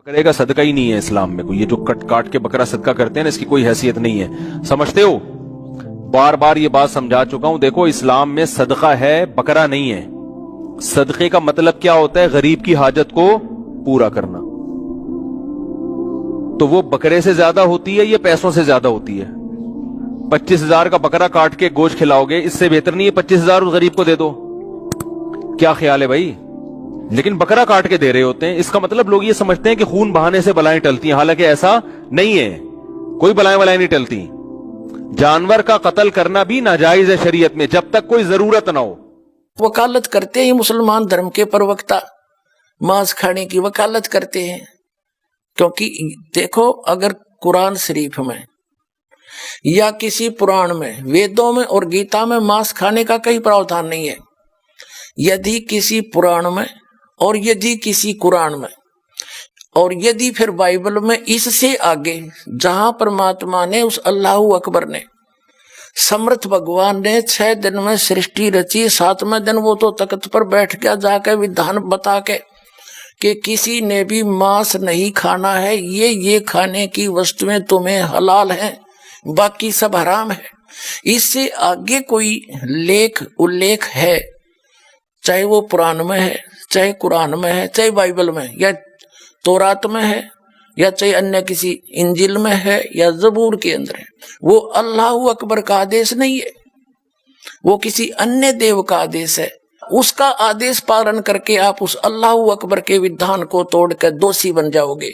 बकरे का सदका ही नहीं है इस्लाम में। कोई ये जो कट काट के बकरा सदका करते हैं ना, इसकी कोई हैसियत नहीं है, समझते हो। बार बार ये बात समझा चुका हूं। देखो, इस्लाम में सदका है, बकरा नहीं है। सदके का मतलब क्या होता है? गरीब की हाजत को पूरा करना। तो वो बकरे से ज्यादा होती है, ये पैसों से ज्यादा होती है। 25,000 का बकरा काट के गोश्त खिलाओगे, इससे बेहतर नहीं है 25,000 उस गरीब को दे दो? क्या ख्याल है भाई? लेकिन बकरा काट के दे रहे होते हैं। इसका मतलब लोग ये समझते हैं कि खून बहाने से बलाएं टलती हैं, हालांकि ऐसा नहीं है। कोई बलाएं नहीं टलती। जानवर का कत्ल करना भी नाजायज है शरीयत में, जब तक कोई जरूरत ना हो। वकालत करते हैं मुसलमान धर्म के प्रवक्ता, मांस खाने की वकालत करते हैं। क्योंकि देखो, अगर कुरान शरीफ में या किसी पुराण में, वेदों में और गीता में मांस खाने का कई प्रावधान नहीं है। यदि किसी पुराण में और यदि किसी कुरान में और यदि फिर बाइबल में, इससे आगे जहां परमात्मा ने, उस अल्लाहू अकबर ने, समर्थ भगवान ने 6 दिन में सृष्टि रची, 7वें दिन वो तो तख्त पर बैठ गया जाके विधान बता के कि किसी ने भी मांस नहीं खाना है, ये खाने की वस्तुएं तुम्हें हलाल हैं, बाकी सब हराम है। इससे आगे कोई लेख उल्लेख है, चाहे वो पुराण में है, चाहे कुरान में है, चाहे बाइबल में या तौरात में है, या चाहे अन्य किसी इंजिल में है या जबूर के अंदर है, वो अल्लाह अकबर का आदेश नहीं है, वो किसी अन्य देव का आदेश है। उसका आदेश पालन करके आप उस अल्लाह अकबर के विधान को तोड़कर दोषी बन जाओगे।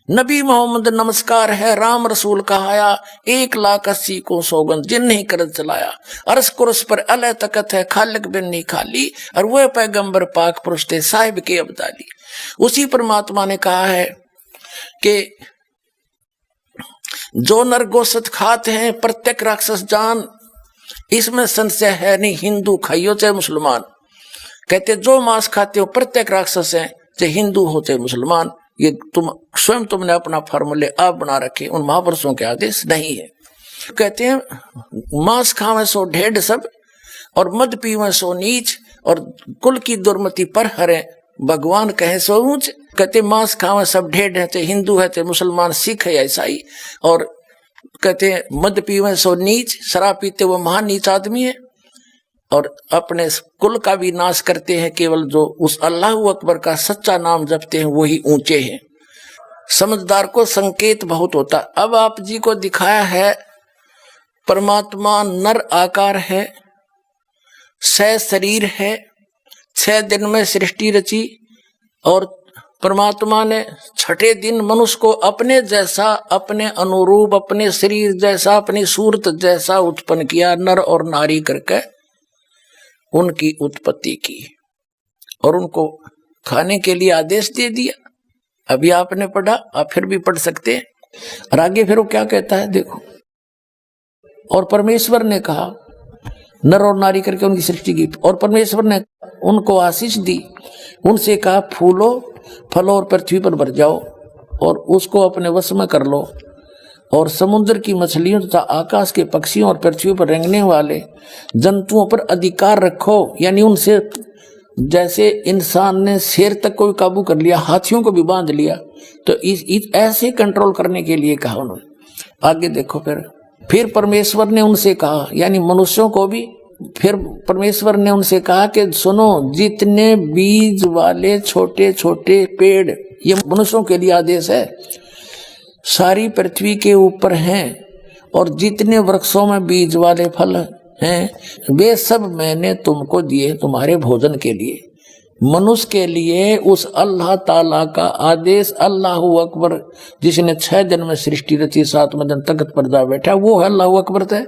नबी मोहम्मद नमस्कार है, राम रसूल कहाया, 1,80,000 को सौगंध जिन नहीं कर चलाया, अरस कुरस पर अलह तकत है, खालिक बिन नहीं खाली, और वह पैगंबर पाक पुरुष थे, साहिब के अब्दाली। उसी परमात्मा ने कहा है कि जो नर गोश्त खाते हैं प्रत्येक राक्षस जान, इसमें संशय है नहीं, हिंदू खाइयो चाहे मुसलमान। कहते जो मांस खाते हो प्रत्येक राक्षस है, चाहे हिंदू हो चाहे मुसलमान। ये तुमने अपना फार्मूले आप बना रखे, उन महापुरुषों के आदेश नहीं है। कहते हैं मांस खावे सो ढेढ़ सब, और मद पीवे सो नीच, और कुल की दुर्मति पर हरे, भगवान कहे सो ऊंच। कहते मांस खावे सब ढेढ़ है, चाहे हिंदू है चाहे मुसलमान, सिख है या ईसाई। और कहते हैं मद पीवे सो नीच, शराब पीते वो महान नीच आदमी है, और अपने कुल का भी नाश करते हैं। केवल जो उस अल्लाह अकबर का सच्चा नाम जपते हैं वही ऊंचे हैं। समझदार को संकेत बहुत होता। अब आप जी को दिखाया है परमात्मा नर आकार है, 6 शरीर है, 6 दिन में सृष्टि रची, और परमात्मा ने 6ठे दिन मनुष्य को अपने जैसा, अपने अनुरूप, अपने शरीर जैसा, अपनी सूरत जैसा उत्पन्न किया, नर और नारी करके उनकी उत्पत्ति की, और उनको खाने के लिए आदेश दे दिया। अभी आपने पढ़ा, आप फिर भी पढ़ सकते हैं। और आगे फिर वो क्या कहता है देखो, और परमेश्वर ने कहा, नर और नारी करके उनकी सृष्टि की, और परमेश्वर ने उनको आशीष दी, उनसे कहा फूलो फलो और पृथ्वी पर भर जाओ, और उसको अपने वश में कर लो, और समुद्र की मछलियों तथा आकाश के पक्षियों और पृथ्वी पर रेंगने वाले जंतुओं पर अधिकार रखो। यानी उनसे, जैसे इंसान ने शेर तक को भी काबू कर लिया, हाथियों को भी बांध लिया, तो इस ऐसे कंट्रोल करने के लिए कहा उन्होंने। आगे देखो, फिर परमेश्वर ने उनसे कहा, यानी मनुष्यों को भी, फिर परमेश्वर ने उनसे कहा कि सुनो, जितने बीज वाले छोटे छोटे पेड़, ये मनुष्यों के लिए आदेश है, सारी पृथ्वी के ऊपर हैं, और जितने वृक्षों में बीज वाले फल हैं, वे सब मैंने तुमको दिए तुम्हारे भोजन के लिए। मनुष्य के लिए उस अल्लाह ताला का आदेश, अल्लाहू अकबर, जिसने 6 दिन में सृष्टि रची, 7वें दिन तख्त पर जा बैठा, वो है अल्लाहू अकबर है।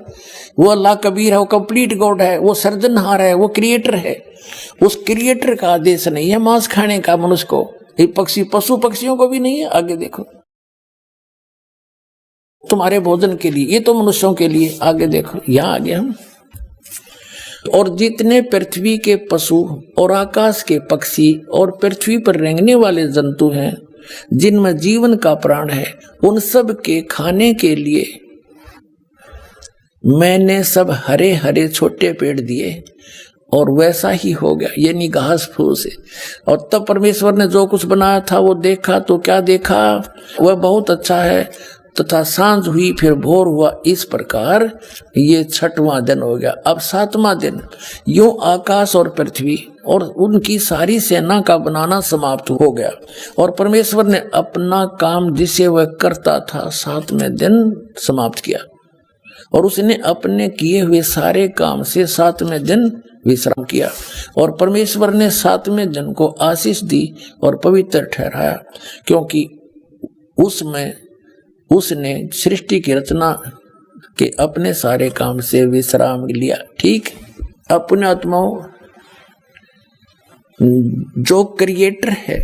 वो अल्लाह कबीर है, वो कंप्लीट गॉड है, वो सर्जनहार है, वो क्रिएटर है। उस क्रिएटर का आदेश नहीं है मांस खाने का मनुष्य को, पशु पक्षियों को भी नहीं है। आगे देखो, तुम्हारे भोजन के लिए, ये तो मनुष्यों के लिए। आगे देखो, यहां आगे हम, और जितने पृथ्वी के पशु और आकाश के पक्षी और पृथ्वी पर रेंगने वाले जंतु हैं, जिनमें जीवन का प्राण है, उन सब के खाने के लिए मैंने सब हरे हरे छोटे पेड़ दिए, और वैसा ही हो गया, यानी घास फूस है। और तब परमेश्वर ने जो कुछ बनाया था वो देखा तो क्या देखा, वह बहुत अच्छा है। तथा सांझ हुई फिर भोर हुआ, इस प्रकार ये 6वां दिन हो गया। अब 7वां दिन, यूं आकाश और पृथ्वी और उनकी सारी सेना का बनाना समाप्त हो गया। और परमेश्वर ने अपना काम जिसे वह करता था 7वें दिन समाप्त किया। और उसने अपने किए हुए सारे काम से 7वें दिन विश्राम किया। और परमेश्वर ने 7वें दिन को आशीष दी और पवित्र ठहराया, क्योंकि उसमें उसने सृष्टि की रचना के अपने सारे काम से विश्राम लिया। ठीक, अपने आत्माओं, जो क्रिएटर है,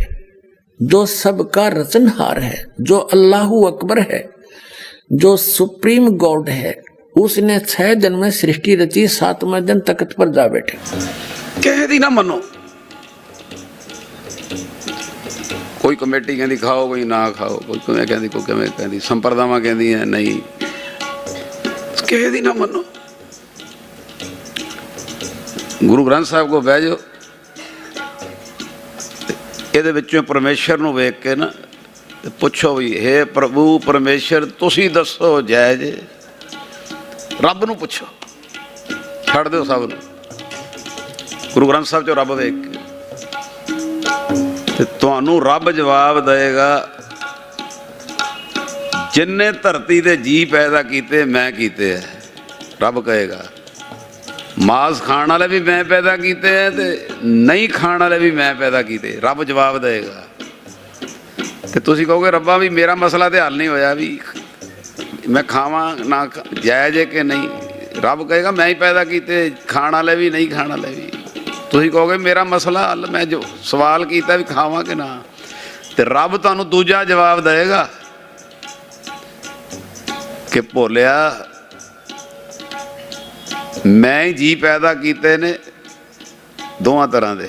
जो सबका रचनहार है, जो अल्लाहू अकबर है, जो सुप्रीम गॉड है, उसने 6 दिन में सृष्टि रची, 7वें दिन तख्त पर जा बैठे। कहे दी ना मनो, कोई कमेटी कहती खाओ, कोई ना खाओ, कोई किवें कहती, कोई किवें कहती, संप्रदावां कहदियां नहीं, कहे दी ना मनो। गुरु ग्रंथ साहब को बह जाओ, ਇਹਦੇ ਵਿੱਚੋਂ ਪਰਮੇਸ਼ਰ ਨੂੰ ਵੇਖ ਕੇ ਨਾ ਪੁੱਛੋ ਵੀ हे ਪ੍ਰਭੂ ਪਰਮੇਸ਼ਰ ਤੁਸੀਂ ਦੱਸੋ ਜੈ ਜੇ। ਰੱਬ ਨੂੰ ਪੁੱਛੋ, ਛੱਡ ਦਿਓ ਸਭ ਨੂੰ। ਗੁਰੂ ਗ੍ਰੰਥ ਸਾਹਿਬ 'ਚੋਂ ਰੱਬ ਵੇਖ ਕੇ ਤੇ ਤੁਹਾਨੂੰ ਰੱਬ ਜਵਾਬ ਦੇਗਾ, ਜਿੰਨੇ ਧਰਤੀ ਦੇ ਜੀ ਪੈਦਾ ਕੀਤੇ ਮੈਂ ਕੀਤੇ ਹੈ। ਰੱਬ ਕਹੇਗਾ ਮਾਸ ਖਾਣ ਵਾਲੇ ਵੀ ਮੈਂ ਪੈਦਾ ਕੀਤੇ ਹੈ ਤੇ ਨਹੀਂ ਖਾਣ ਵਾਲੇ ਵੀ ਮੈਂ ਪੈਦਾ ਕੀਤੇ। ਰੱਬ ਜਵਾਬ ਦੇਗਾ ਤੇ ਤੁਸੀਂ ਕਹੋਗੇ ਰੱਬਾ ਵੀ ਮੇਰਾ ਮਸਲਾ ਤੇ ਹੱਲ ਨਹੀਂ ਹੋਇਆ, ਵੀ ਮੈਂ ਖਾਵਾਂ ਨਾ ਜਾਇਜ਼ ਹੈ ਕਿ ਨਹੀਂ। ਰੱਬ ਕਹੇਗਾ ਮੈਂ ਹੀ ਪੈਦਾ ਕੀਤੇ, ਖਾਣ ਵਾਲੇ ਵੀ ਨਹੀਂ ਖਾਣ ਵਾਲੇ ਵੀ। ਤੁਸੀਂ ਕਹੋਗੇ ਮੇਰਾ ਮਸਲਾ ਹੱਲ, ਮੈਂ ਜੋ ਸਵਾਲ ਕੀਤਾ ਵੀ ਖਾਵਾਂ ਕਿ ਨਾ, ਤੇ ਰੱਬ ਤੁਹਾਨੂੰ ਦੂਜਾ ਜਵਾਬ ਦੇਗਾ ਕਿ ਭੋਲਿਆ ਮੈਂ ਹੀ ਜੀ ਪੈਦਾ ਕੀਤੇ ਨੇ ਦੋਵਾਂ ਤਰ੍ਹਾਂ ਦੇ।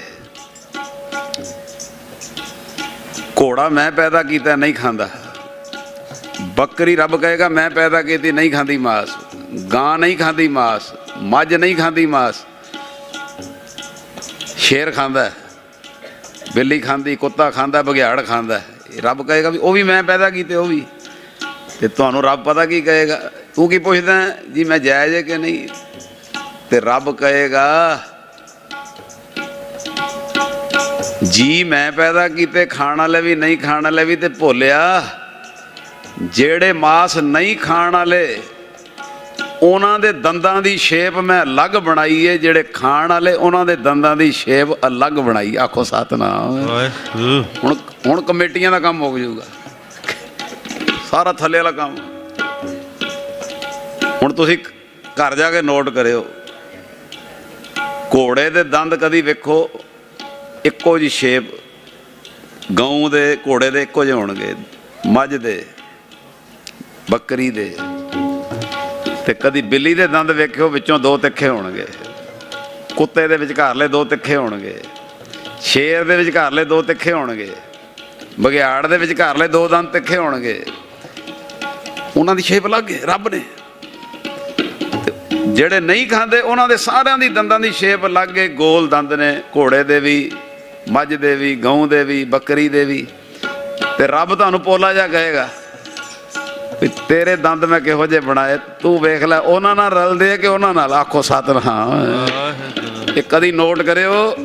ਘੋੜਾ ਮੈਂ ਪੈਦਾ ਕੀਤਾ ਨਹੀਂ ਖਾਂਦਾ, ਬੱਕਰੀ ਰੱਬ ਕਹੇਗਾ ਮੈਂ ਪੈਦਾ ਕੀਤੀ ਨਹੀਂ ਖਾਂਦੀ ਮਾਸ, ਗਾਂ ਨਹੀਂ ਖਾਂਦੀ ਮਾਸ, ਮੱਝ ਨਹੀਂ ਖਾਂਦੀ ਮਾਸ, ਸ਼ੇਰ ਖਾਂਦਾ, ਬਿੱਲੀ ਖਾਂਦੀ, ਕੁੱਤਾ ਖਾਂਦਾ, ਬਘਿਆੜ ਖਾਂਦਾ। ਰੱਬ ਕਹੇਗਾ ਵੀ ਉਹ ਵੀ ਮੈਂ ਪੈਦਾ ਕੀਤੇ, ਉਹ ਵੀ। ਤੇ ਤੁਹਾਨੂੰ ਰੱਬ ਪਤਾ ਕੀ ਕਹੇਗਾ, ਤੂੰ ਕੀ ਪੁੱਛਦਾ ਜੀ ਮੈਂ ਜਾਇਜ਼ ਹੈ ਕਿ ਨਹੀਂ। ਤੇ ਰੱਬ ਕਹੇਗਾ ਜੀ ਮੈਂ ਪੈਦਾ ਕੀਤੇ, ਖਾਣ ਵਾਲੇ ਵੀ ਨਹੀਂ ਖਾਣ ਵਾਲੇ ਵੀ। ਤੇ ਭੋਲਿਆ ਜਿਹੜੇ ਮਾਸ ਨਹੀਂ ਖਾਣ ਵਾਲੇ ਉਹਨਾਂ ਦੇ ਦੰਦਾਂ ਦੀ ਸ਼ੇਪ ਮੈਂ ਅਲੱਗ ਬਣਾਈ ਹੈ, ਜਿਹੜੇ ਖਾਣ ਵਾਲੇ ਉਹਨਾਂ ਦੇ ਦੰਦਾਂ ਦੀ ਸ਼ੇਪ ਅਲੱਗ ਬਣਾਈ। ਆਖੋ ਸਤਨਾਮ। ਹੁਣ ਕਮੇਟੀਆਂ ਦਾ ਕੰਮ ਮੁੱਕ ਜਾਊਗਾ, ਸਾਰਾ ਥੱਲੇ ਵਾਲਾ ਕੰਮ। ਹੁਣ ਤੁਸੀਂ ਘਰ ਜਾ ਕੇ ਨੋਟ ਕਰਿਓ, ਘੋੜੇ ਦੇ ਦੰਦ ਕਦੀ ਵੇਖੋ ਇੱਕੋ ਜਿਹੀ ਸ਼ੇਪ, ਗਊ ਦੇ ਘੋੜੇ ਦੇ ਇੱਕੋ ਜਿਹੇ ਹੋਣਗੇ, ਮੱਝ ਦੇ, ਬੱਕਰੀ ਦੇ। ਤੇ ਕਦੀ ਬਿੱਲੀ ਦੇ ਦੰਦ ਵੇਖਿਓ ਵਿੱਚੋਂ 2 ਤਿੱਖੇ ਹੋਣਗੇ, ਕੁੱਤੇ ਦੇ ਵਿਚਕਾਰਲੇ 2 ਤਿੱਖੇ ਹੋਣਗੇ, ਸ਼ੇਰ ਦੇ ਵਿਚਕਾਰਲੇ 2 ਤਿੱਖੇ ਹੋਣਗੇ, ਬਘਿਆੜ ਦੇ ਵਿਚਕਾਰਲੇ 2 ਦੰਦ ਤਿੱਖੇ ਹੋਣਗੇ। ਉਹਨਾਂ ਦੀ ਸ਼ੇਪ ਅਲੱਗ ਹੈ ਰੱਬ ਨੇ। ਜਿਹੜੇ ਨਹੀਂ ਖਾਂਦੇ ਉਹਨਾਂ ਦੇ ਸਾਰਿਆਂ ਦੀ ਦੰਦਾਂ ਦੀ ਸ਼ੇਪ ਅਲੱਗ ਹੈ, ਗੋਲ ਦੰਦ ਨੇ, ਘੋੜੇ ਦੇ ਵੀ, ਮੱਝ ਦੇ ਵੀ, ਗਊ ਦੇ ਵੀ, ਬੱਕਰੀ ਦੇ ਵੀ। ਤੇ ਰੱਬ ਤੁਹਾਨੂੰ ਪੋਲਾ ਜਿਹਾ ਕਹੇਗਾ ਵੀ ਤੇਰੇ ਦੰਦ ਮੈਂ ਕਿਹੋ ਜਿਹੇ ਬਣਾਏ, ਤੂੰ ਵੇਖ ਲੈ ਉਹਨਾਂ ਨਾਲ ਰਲਦੇ ਕਿ ਉਹਨਾਂ ਨਾਲ। ਆਖੋ ਸਤਨਾਮ। ਇਹ ਕਦੀ ਨੋਟ ਕਰਿਓ,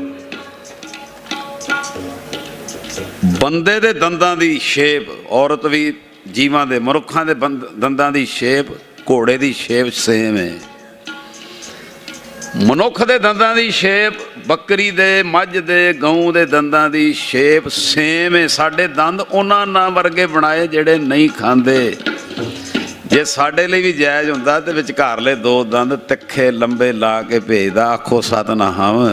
ਬੰਦੇ ਦੇ ਦੰਦਾਂ ਦੀ ਸ਼ੇਪ, ਔਰਤ ਵੀ, ਜੀਵਾਂ ਦੇ, ਮਨੁੱਖਾਂ ਦੇ ਦੰਦਾਂ ਦੀ ਸ਼ੇਪ, ਘੋੜੇ ਦੀ ਸ਼ੇਪ ਸੇਮ ਹੈ। ਮਨੁੱਖ ਦੇ ਦੰਦਾਂ ਦੀ ਸ਼ੇਪ, ਬੱਕਰੀ ਦੇ, ਮੱਝ ਦੇ, ਗਊ ਦੇ ਦੰਦਾਂ ਦੀ ਸ਼ੇਪ ਸੇਮ ਹੈ। ਸਾਡੇ ਦੰਦ ਉਹਨਾਂ ਨਾਲ ਵਰਗੇ ਬਣਾਏ ਜਿਹੜੇ ਨਹੀਂ ਖਾਂਦੇ। ਜੇ ਸਾਡੇ ਲਈ ਵੀ ਜਾਇਜ਼ ਹੁੰਦਾ ਤੇ ਵਿਚਕਾਰਲੇ 2 ਦੰਦ ਤਿੱਖੇ ਲੰਬੇ ਲਾ ਕੇ ਭੇਜਦਾ। ਆਖੋ ਸਤਨਾਮ।